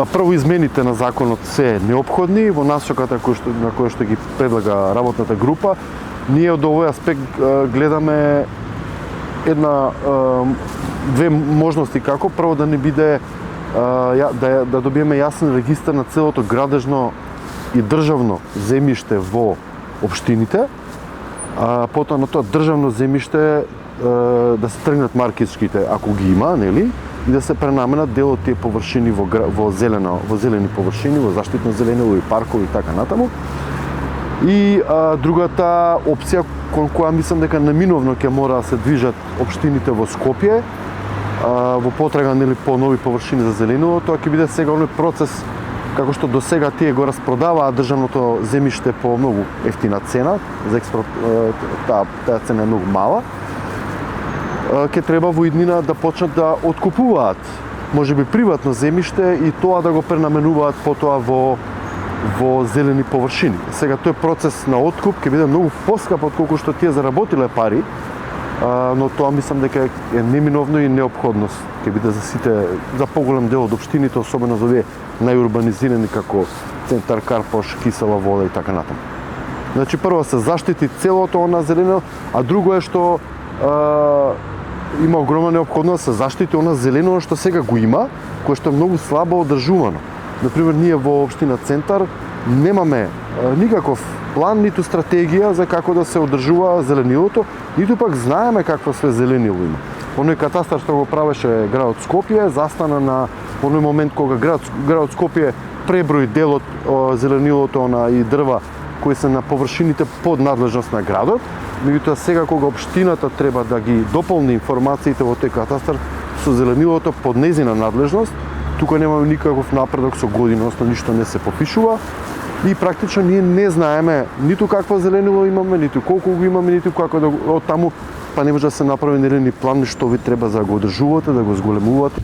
Прво, измените на законот се неопходни во насоката на која што ги предлага работната група. Ние од овој аспект гледаме две можности како. Прво, да не биде да добиеме јасен регистар на целото градежно и државно земјиште во општините, потоа на тоа државно земјиште да се тргнат маркетските, ако ги има, нели, и да се пренаменат дел од тие површини во зелени површини, во заштитно зеленило и паркови и така натаму. И другата опција, кон која мислам дека неминовно ќе мора да се движат општините во Скопје, во потрага, нели, по нови површини за зеленило, тоа ќе биде сега оној процес како што до сега тие го распродаваа државното земјиште по многу ефтина цена, за таа цена е многу мала. Ќе треба во иднина да почнат да откупуваат можеби приватно земјиште и тоа да го пренаменуваат потоа во зелени површини. Сега тој процес на откуп ќе биде многу поскап отколку што тие заработиле пари, но тоа мислам дека е неминовно и неопходност ќе биде за сите, за поголем дел од општините, особено за овие најурбанизирани како Центар, Карпош, Кисела вода и така натаму. Значи прво се заштити целото она зелено, а друго е што има огромна неопходност да се заштити она зелено што сега го има, кое што е многу слабо одржувано. Например, ние во општина Центар немаме никаков план, ниту стратегија за како да се одржува зеленилото, ниту пак знаеме какво све зеленило има. Оној катастар што го правеше градот Скопје застана на оној момент кога градот Скопје преброи дел од зеленилото и дрва кои се на површините под надлежност на градот. Меѓутоа сега кога општината треба да ги дополни информациите во тој катастар со зеленилото под нејзина надлежност, тука немаме никаков напредок со година, односно ништо не се попишува и практично ние не знаеме ниту какво зеленило имаме, ниту колку го имаме, ниту како да од таму па не може да се направи ни план што ви треба за да го одржувате, да го зголемувате.